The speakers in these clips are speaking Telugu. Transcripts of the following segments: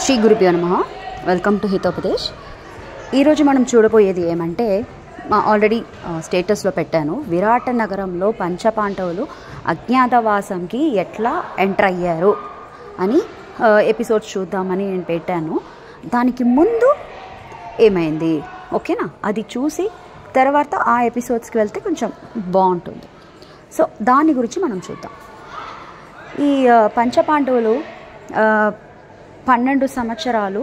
శ్రీ గురుభ్యో నమః. Welcome to Hitopadesh. ఈరోజు మనం చూడబోయేది ఏమంటే, ఆల్రెడీ స్టేటస్లో పెట్టాను, విరాట నగరంలో పంచపాండవులు అజ్ఞాతవాసంకి ఎట్లా ఎంటర్ అయ్యారు అని ఎపిసోడ్స్ చూద్దామని నేను పెట్టాను. దానికి ముందు ఏమైంది, ఓకేనా, అది చూసి తర్వాత ఆ ఎపిసోడ్స్కి వెళ్తే కొంచెం బాగుంటుంది. సో దాని గురించి మనం చూద్దాం. ఈ పంచపాండవులు 12 సంవత్సరాలు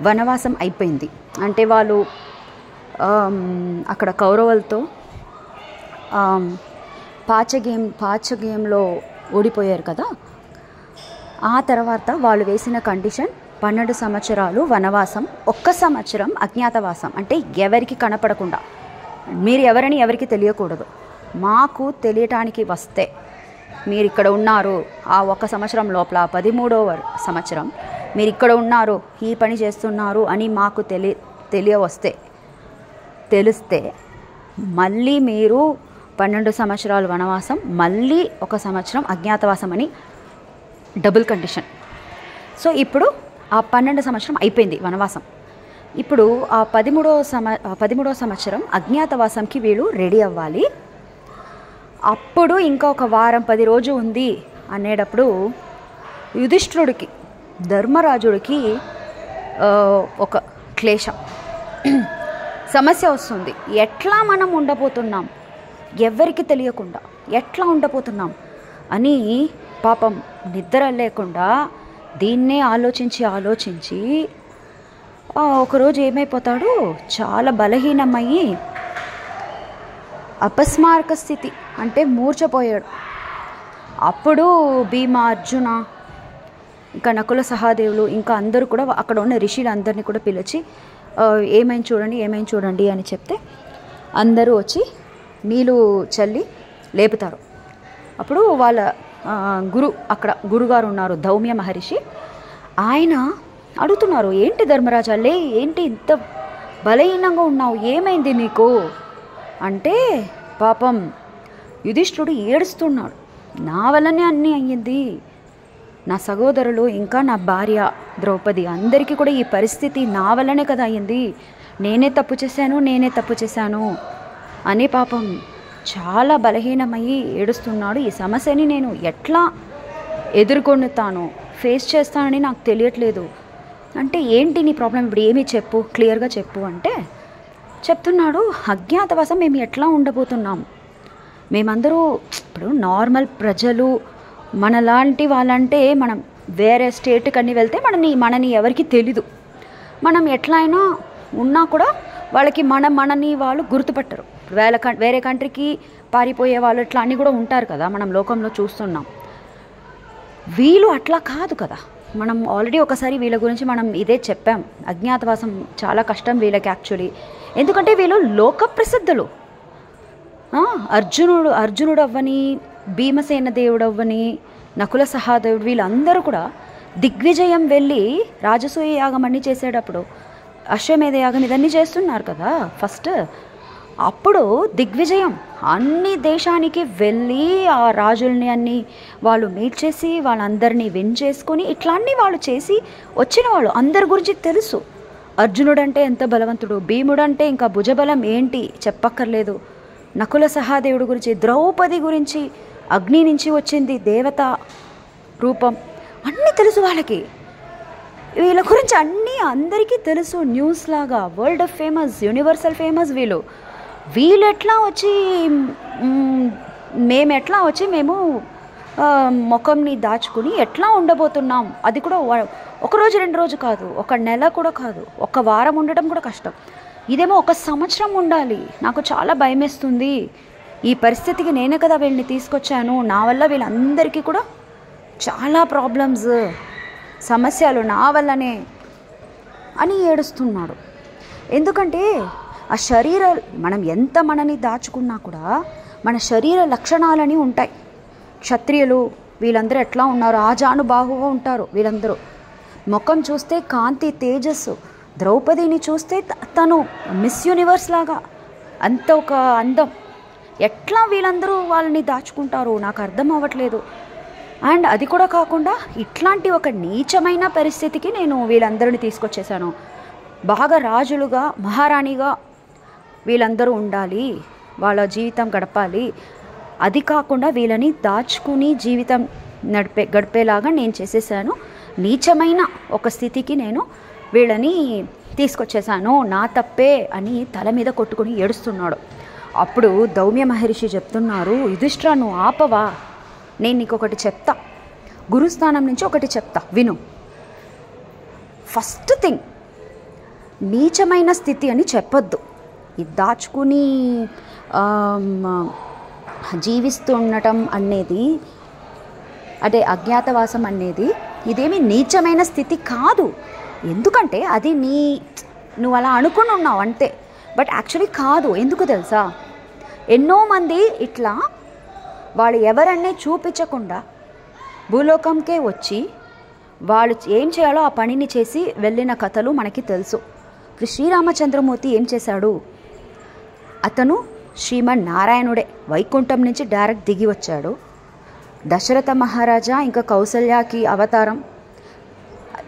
వనవాసం అయిపోయింది. అంటే వాళ్ళు అక్కడ కౌరవులతో పాచ గేమ్లో ఓడిపోయారు కదా. ఆ తర్వాత వాళ్ళు వేసిన కండిషన్ 12 సంవత్సరాలు వనవాసం, 1 సంవత్సరం అజ్ఞాతవాసం. అంటే ఎవరికి కనపడకుండా, మీరు ఎవరని ఎవరికి తెలియకూడదు. మాకు తెలియటానికి వస్తే మీరు ఇక్కడ ఉన్నారు, ఆ 1 సంవత్సరం లోపల 13వ సంవత్సరం మీరు ఇక్కడ ఉన్నారు, ఈ పని చేస్తున్నారు అని మాకు తెలిస్తే మళ్ళీ మీరు 12 సంవత్సరాలు వనవాసం, మళ్ళీ 1 సంవత్సరం అజ్ఞాతవాసం అని డబుల్ కండిషన్. సో ఇప్పుడు ఆ 12 సంవత్సరం అయిపోయింది వనవాసం. ఇప్పుడు ఆ 13వ సంవత్సరం అజ్ఞాతవాసంకి వీళ్ళు రెడీ అవ్వాలి. అప్పుడు ఇంకా ఒక వారం 10 రోజు ఉంది అనేటప్పుడు యుధిష్ఠిరుడికి, ధర్మరాజుడికి ఒక క్లేశం, సమస్య వస్తుంది. ఎట్లా మనం ఉండబోతున్నాం, ఎవరికి తెలియకుండా ఎట్లా ఉండబోతున్నాం అని పాపం నిద్ర లేకుండా దీన్నే ఆలోచించి ఒకరోజు ఏమైపోతాడు, చాలా బలహీనమయ్యి అపస్మారక స్థితి, అంటే మూర్ఛపోయాడు. అప్పుడు భీమ, అర్జున, ఇంకా నకుల సహదేవులు, ఇంకా అందరూ కూడా అక్కడ ఉన్న ఋషులందరినీ కూడా పిలిచి ఏమైంది చూడండి అని చెప్తే అందరూ వచ్చి నీళ్ళు చల్లి లేపుతారు. అప్పుడు వాళ్ళ అక్కడ గురుగారు ఉన్నారు, ధౌమ్య మహర్షి. ఆయన అడుగుతున్నారు, ఏంటి ధర్మరాజా, ఏంటి ఇంత బలహీనంగా ఉన్నావు, ఏమైంది నీకు అంటే, పాపం యుధిష్ఠిరుడు ఏడుస్తున్నాడు. నా వల్లనే అన్నీ అయ్యింది, నా సహోదరులు ఇంకా నా భార్య ద్రౌపది అందరికీ కూడా ఈ పరిస్థితి నా వల్లనే కదా అయ్యింది, నేనే తప్పు చేశాను అని పాపం చాలా బలహీనమయ్యి ఏడుస్తున్నాడు. ఈ సమస్యని నేను ఎట్లా ఎదుర్కొంటాను, ఫేస్ చేస్తానని నాకు తెలియట్లేదు అంటే, ఏంటి నీ ప్రాబ్లం, ఇప్పుడు ఏమీ చెప్పు, క్లియర్గా చెప్పు అంటే చెప్తున్నాడు. అజ్ఞాతవాసం మేము ఎట్లా ఉండబోతున్నాం, మేమందరూ ఇప్పుడు నార్మల్ ప్రజలు, మనలాంటి వాళ్ళంటే మనం వేరే స్టేట్కి అన్నీ వెళ్తే మనని ఎవరికి తెలీదు. మనం ఎట్లా అయినా ఉన్నా కూడా వాళ్ళకి మనని వాళ్ళు గుర్తుపట్టరు. వేరే కంట్రీకి పారిపోయే వాళ్ళు ఇట్లా అన్నీ కూడా ఉంటారు కదా, మనం లోకంలో చూస్తున్నాం. వీళ్ళు అట్లా కాదు కదా. మనం ఆల్రెడీ ఒకసారి వీళ్ళ గురించి మనం ఇదే చెప్పాం, అజ్ఞాతవాసం చాలా కష్టం వీళ్ళకి యాక్చువల్లీ. ఎందుకంటే వీళ్ళు లోక ప్రసిద్ధులు. అర్జునుడు అవ్వని, భీమసేన దేవుడు అవ్వని, నకుల సహదేవుడు, వీళ్ళందరూ కూడా దిగ్విజయం వెళ్ళి రాజసూయ యాగం అన్నీ చేసేటప్పుడు, అశ్వమేధ యాగం ఇదన్నీ చేస్తున్నారు కదా ఫస్ట్. అప్పుడు దిగ్విజయం అన్ని దేశానికి వెళ్ళి ఆ రాజుల్ని అన్ని వాళ్ళు మీట్ చేసి వాళ్ళందరినీ విన్ చేసుకొని ఇట్లాంటి వాళ్ళు చేసి వచ్చిన వాళ్ళు అందరి గురించి తెలుసు. అర్జునుడు అంటే ఎంత బలవంతుడు, భీముడు అంటే ఇంకా భుజబలం ఏంటి చెప్పక్కర్లేదు, నకుల సహదేవుడు గురించి, ద్రౌపది గురించి, అగ్ని నుంచి వచ్చింది దేవత రూపం, అన్నీ తెలుసు వాళ్ళకి. వీళ్ళ గురించి అన్నీ అందరికీ తెలుసు, న్యూస్ లాగా, వరల్డ్ ఫేమస్, యూనివర్సల్ ఫేమస్. వీళ్ళు ఎట్లా వచ్చి మేము ముఖంని దాచుకుని ఎట్లా ఉండబోతున్నాం, అది కూడా 1 రోజు 2 రోజు కాదు, 1 నెల కూడా కాదు, 1 వారం ఉండటం కూడా కష్టం. ఇదేమో 1 సంవత్సరం ఉండాలి. నాకు చాలా భయమేస్తుంది, ఈ పరిస్థితికి నేనే కదా వీళ్ళని తీసుకొచ్చాను, నా వల్ల వీళ్ళందరికీ కూడా చాలా ప్రాబ్లమ్స్, సమస్యలు నా వల్లనే అని ఏడుస్తున్నాడు. ఎందుకంటే ఆ మనం ఎంత మనని దాచుకున్నా కూడా మన శరీర లక్షణాలని ఉంటాయి. క్షత్రియులు వీళ్ళందరూ ఎట్లా ఉన్నారు, ఆజానుబాహుగా ఉంటారు వీళ్ళందరూ. ముఖం చూస్తే కాంతి, తేజస్సు. ద్రౌపదిని చూస్తే తను మిస్ యూనివర్స్ లాగా, అంత ఒక అందం. ఎట్లా వీళ్ళందరూ వాళ్ళని దాచుకుంటారు నాకు అర్థం అవ్వట్లేదు. అండ్ అది కూడా కాకుండా ఇట్లాంటి ఒక నీచమైన పరిస్థితికి నేను వీళ్ళందరినీ తీసుకొచ్చేసాను. బాగా రాజులుగా, మహారాణిగా వీళ్ళందరూ ఉండాలి, వాళ్ళ జీవితం గడపాలి. అది కాకుండా వీళ్ళని దాచుకుని జీవితం గడిపేలాగా నేను చేసేసాను. నీచమైన ఒక స్థితికి నేను వీళ్ళని తీసుకొచ్చేసాను, నా తప్పే అని తల మీద కొట్టుకుని ఏడుస్తున్నాడు. అప్పుడు దౌమ్య మహర్షి చెప్తున్నారు, యుధిష్ఠిరా నువ్వు ఆపవా, నేను నీకు ఒకటి చెప్తా, గురుస్థానం నుంచి ఒకటి చెప్తా విను. ఫస్ట్ థింగ్, నీచమైన స్థితి అని చెప్పొద్దు. ఇది దాచుకుని జీవిస్తూ ఉండటం అనేది, అదే అజ్ఞాతవాసం అనేది ఇదేమి నీచమైన స్థితి కాదు. ఎందుకంటే అది నువ్వు అలా అనుకుని ఉన్నావు అంతే, బట్ యాక్చువల్లీ కాదు. ఎందుకు తెలుసా, ఎన్నో మంది ఇట్లా వాళ్ళు ఎవరన్నీ చూపించకుండా భూలోకంకే వచ్చి వాళ్ళు ఏం చేయాలో ఆ పనిని చేసి వెళ్ళిన కథలు మనకి తెలుసు. ఇప్పుడు శ్రీరామచంద్రమూర్తి ఏం చేశాడు, అతను శ్రీమన్నారాయణుడే, వైకుంఠం నుంచి డైరెక్ట్ దిగి వచ్చాడు. దశరథ మహారాజా ఇంకా కౌసల్యకి అవతారం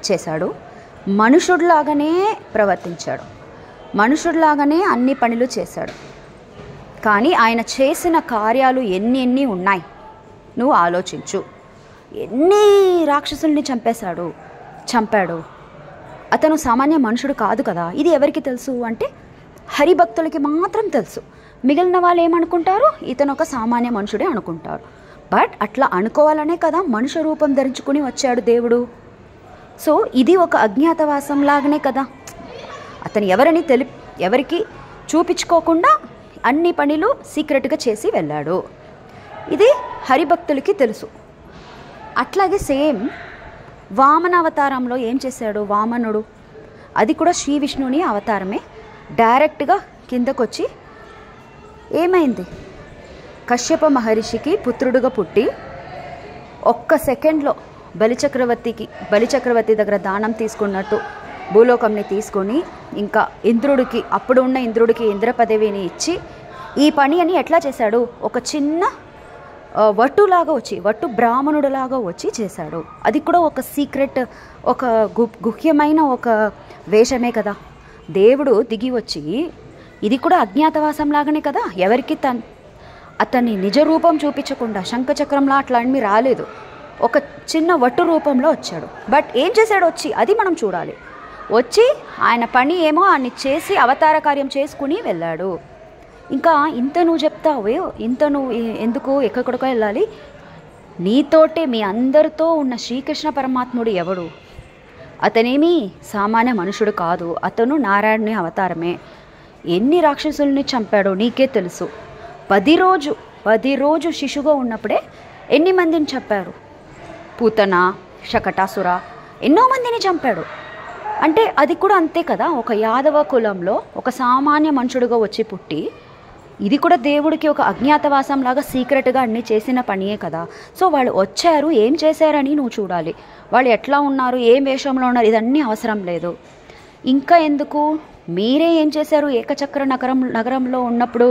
చేశాడు. మనుషుడిలాగానే ప్రవర్తించాడు, మనుషుడిలాగానే అన్ని పనులు చేశాడు. కానీ ఆయన చేసిన కార్యాలు ఎన్ని ఉన్నాయి నువ్వు ఆలోచించు. ఎన్ని రాక్షసుల్ని చంపాడు. అతను సామాన్య మనుషుడు కాదు కదా. ఇది ఎవరికి తెలుసు అంటే హరిభక్తులకి మాత్రం తెలుసు. మిగిలిన వాళ్ళు ఏమనుకుంటారు, ఇతను ఒక సామాన్య మనుషుడే అనుకుంటారు. బట్ అట్లా అనుకోవాలనే కదా మనుష్య రూపం ధరించుకుని వచ్చాడు దేవుడు. సో ఇది ఒక అజ్ఞాతవాసం లాగానే కదా. అతను ఎవరికి చూపించుకోకుండా అన్ని పనులు సీక్రెట్గా చేసి వెళ్ళాడు. ఇది హరిభక్తులకి తెలుసు. అట్లాగే సేమ్ వామన అవతారంలో ఏం చేశాడు వామనుడు, అది కూడా శ్రీ విష్ణుని అవతారమే. డైరెక్ట్గా కిందకొచ్చి ఏమైంది, కశ్యప మహర్షికి పుత్రుడుగా పుట్టి ఒక్క సెకండ్లో బలిచక్రవర్తి దగ్గర దానం తీసుకున్నట్టు భూలోకంని తీసుకొని ఇంకా ఇంద్రుడికి, అప్పుడు ఉన్న ఇంద్రుడికి ఇంద్ర పదవిని ఇచ్చి ఈ పని అని ఎట్లా చేశాడు, ఒక చిన్న వట్టు బ్రాహ్మణుడిలాగా వచ్చి చేశాడు. అది కూడా ఒక సీక్రెట్, ఒక గుహ్యమైన ఒక వేషమే కదా. దేవుడు దిగి వచ్చి, ఇది కూడా అజ్ఞాతవాసం లాగానే కదా. ఎవరికి అతన్ని నిజ రూపం చూపించకుండా శంఖచక్రంలా అట్లాంటివి రాలేదు, ఒక చిన్న వట్టు రూపంలో వచ్చాడు. బట్ ఏం చేశాడు వచ్చి, అది మనం చూడాలి. వచ్చి ఆయన పని ఏమో అన్ని చేసి అవతార కార్యం చేసుకుని వెళ్ళాడు. ఇంకా ఇంత నువ్వు చెప్తావు, ఇంత నువ్వు ఎందుకు ఎక్కడికో వెళ్ళాలి, నీతోటే మీ అందరితో ఉన్న శ్రీకృష్ణ పరమాత్ముడు ఎవడు, అతనేమీ సామాన్య మనుషుడు కాదు, అతను నారాయణుని అవతారమే. ఎన్ని రాక్షసుల్ని చంపాడో నీకే తెలుసు. 10 రోజు శిశువుగా ఉన్నప్పుడే ఎన్ని మందిని చంపారు, పూతన, శకటాసుర, ఎన్నో మందిని చంపాడు. అంటే అది కూడా అంతే కదా. ఒక యాదవ కులంలో ఒక సామాన్య మనుషుడుగా వచ్చి పుట్టి, ఇది కూడా దేవుడికి ఒక అజ్ఞాతవాసం లాగా సీక్రెట్గా అన్నీ చేసిన పనియే కదా. సో వాళ్ళు వచ్చారు, ఏం చేశారని నువ్వు చూడాలి. వాళ్ళు ఎట్లా ఉన్నారు, ఏం వేషంలో ఉన్నారు, ఇదన్నీ అవసరం లేదు. ఇంకా ఎందుకు, మీరే ఏం చేశారు, ఏకచక్ర నగరంలో ఉన్నప్పుడు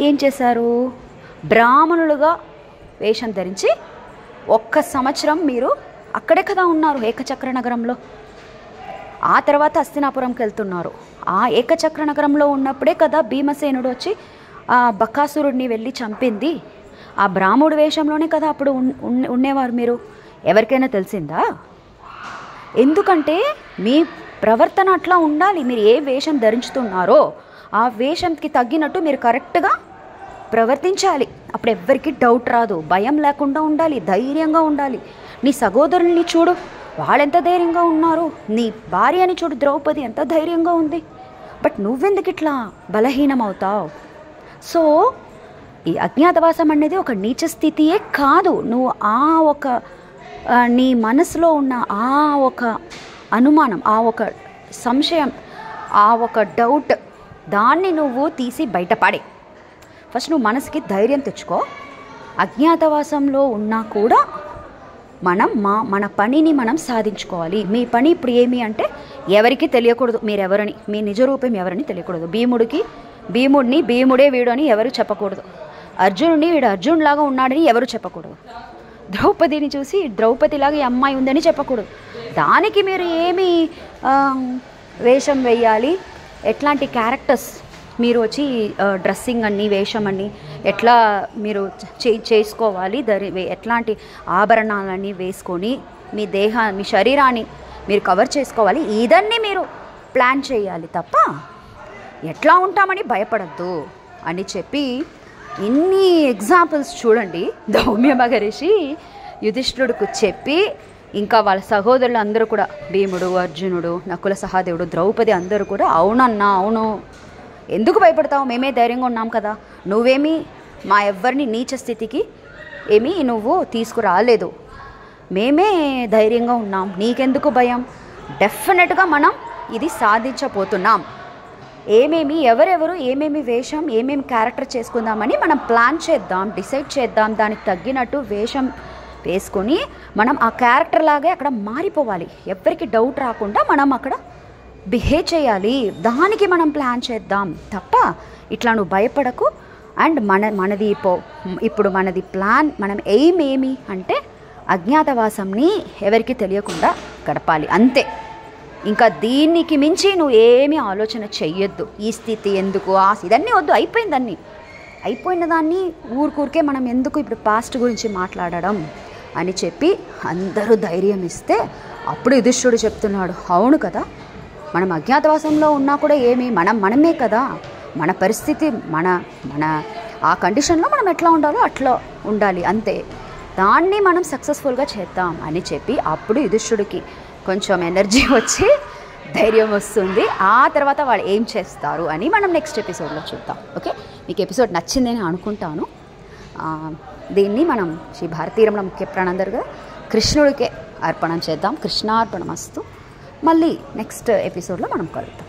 ఏం చేశారు, బ్రాహ్మణులుగా వేషం ధరించి 1 సంవత్సరం మీరు అక్కడే కదా ఉన్నారు ఏకచక్ర నగరంలో. ఆ తర్వాత హస్తినాపురంకి వెళ్తున్నారు. ఆ ఏకచక్ర నగరంలో ఉన్నప్పుడే కదా భీమసేనుడు వచ్చి ఆ బకాసురుడిని వెళ్ళి చంపింది. ఆ బ్రాహ్మణుడి వేషంలోనే కదా అప్పుడు ఉండేవారు మీరు. ఎవరికైనా తెలిసిందా? ఎందుకంటే మీ ప్రవర్తన అట్లా ఉండాలి. మీరు ఏ వేషం ధరించుతున్నారో ఆ వేషంకి తగ్గినట్టు మీరు కరెక్ట్గా ప్రవర్తించాలి. అప్పుడు ఎవ్వరికి డౌట్ రాదు, భయం లేకుండా ఉండాలి, ధైర్యంగా ఉండాలి. నీ సహోదరుల్ని చూడు, వాళ్ళెంత ధైర్యంగా ఉన్నారు. నీ భార్యని చూడు, ద్రౌపది ఎంత ధైర్యంగా ఉంది. బట్ నువ్వెందుకు ఇట్లా బలహీనం అవుతావు? సో ఈ అజ్ఞాతవాసం అనేది ఒక నీచ స్థితియే కాదు. నువ్వు నీ మనసులో ఉన్న ఆ ఒక అనుమానం, ఆ ఒక సంశయం, ఆ ఒక డౌట్, దాన్ని నువ్వు తీసి బయటపడే. ఫస్ట్ నువ్వు మనసుకి ధైర్యం తెచ్చుకో. అజ్ఞాతవాసంలో ఉన్నా కూడా మన పనిని మనం సాధించుకోవాలి. మీ పని ఇప్పుడు ఏమి అంటే ఎవరికి తెలియకూడదు మీరెవరని, మీ నిజ రూపం ఎవరని తెలియకూడదు. భీముడిని భీముడే వీడు అని ఎవరు చెప్పకూడదు. అర్జునుడిని వీడు అర్జునులాగా ఉన్నాడని ఎవరు చెప్పకూడదు. ద్రౌపదిని చూసి ద్రౌపదిలాగా ఈ అమ్మాయి ఉందని చెప్పకూడదు. దానికి మీరు ఏమి వేషం వేయాలి, ఎట్లాంటి క్యారెక్టర్స్ మీరు వచ్చి డ్రెస్సింగ్ అన్ని వేషం అన్ని ఎట్లా మీరు చేసుకోవాలి, ఎట్లాంటి ఆభరణాలన్నీ వేసుకొని మీ శరీరాన్ని మీరు కవర్ చేసుకోవాలి, ఇదన్నీ మీరు ప్లాన్ చేయాలి తప్ప ఎట్లా ఉంటామని భయపడద్దు అని చెప్పి ఇన్ని ఎగ్జాంపుల్స్ చూడండి ధౌమ్య మహర్షి యుధిష్ఠిరుడికి చెప్పి, ఇంకా వాళ్ళ సహోదరులు అందరూ కూడా భీముడు, అర్జునుడు, నకుల సహదేవుడు, ద్రౌపది అందరూ కూడా అవునన్నా అవును, ఎందుకు భయపడతావు, మేమే ధైర్యంగా ఉన్నాం కదా, నువ్వేమీ మా ఎవ్వరిని నీచ స్థితికి ఏమీ నువ్వు తీసుకురాలేదు, మేమే ధైర్యంగా ఉన్నాం, నీకెందుకు భయం, డెఫినెట్గా మనం ఇది సాధించబోతున్నాం, ఎవరెవరు ఏమేమి వేషం ఏమేమి క్యారెక్టర్ చేసుకుందామని మనం ప్లాన్ చేద్దాం, డిసైడ్ చేద్దాం, దానికి తగ్గినట్టు వేషం వేసుకొని మనం ఆ క్యారెక్టర్ లాగే అక్కడ మారిపోవాలి, ఎవరికి డౌట్ రాకుండా మనం అక్కడ బిహేవ్ చేయాలి, దానికి మనం ప్లాన్ చేద్దాం తప్ప ఇట్లా నువ్వు భయపడకు. అండ్ ఇప్పుడు మనది ప్లాన్, మనం ఎయిమ్ ఏమి అంటే అజ్ఞాతవాసంని ఎవరికి తెలియకుండా గడపాలి అంతే. ఇంకా దీనికి మించి నువ్వు ఏమీ ఆలోచన చెయ్యొద్దు, ఈ స్థితి ఎందుకు ఇదన్నీ వద్దు, అయిపోయిన దాన్ని ఊరికే మనం ఎందుకు ఇప్పుడు పాస్ట్ గురించి మాట్లాడడం అని చెప్పి అందరూ ధైర్యం ఇస్తే అప్పుడు యుధిష్ఠిరుడు చెప్తున్నాడు, అవును కదా, మనం అజ్ఞాతవాసంలో ఉన్నా కూడా మనమే కదా, మన పరిస్థితి మన ఆ కండిషన్లో మనం ఎట్లా ఉండాలో అట్లా ఉండాలి అంతే, దాన్ని మనం సక్సెస్ఫుల్గా చేద్దాం అని చెప్పి అప్పుడు యుధిష్ఠిరుడికి కొంచెం ఎనర్జీ వచ్చి ధైర్యం వస్తుంది. ఆ తర్వాత వాళ్ళు ఏం చేస్తారు అని మనం నెక్స్ట్ ఎపిసోడ్లో చూద్దాం. ఓకే, మీకు ఎపిసోడ్ నచ్చిందని అనుకుంటాను. దీన్ని మనం శ్రీ భారతీరమణ ముఖ్య ప్రాణందరుగా కృష్ణుడికే అర్పణం చేద్దాం. కృష్ణార్పణమస్తు. మళ్ళీ నెక్స్ట్ ఎపిసోడ్లో మనం కలుద్దాం.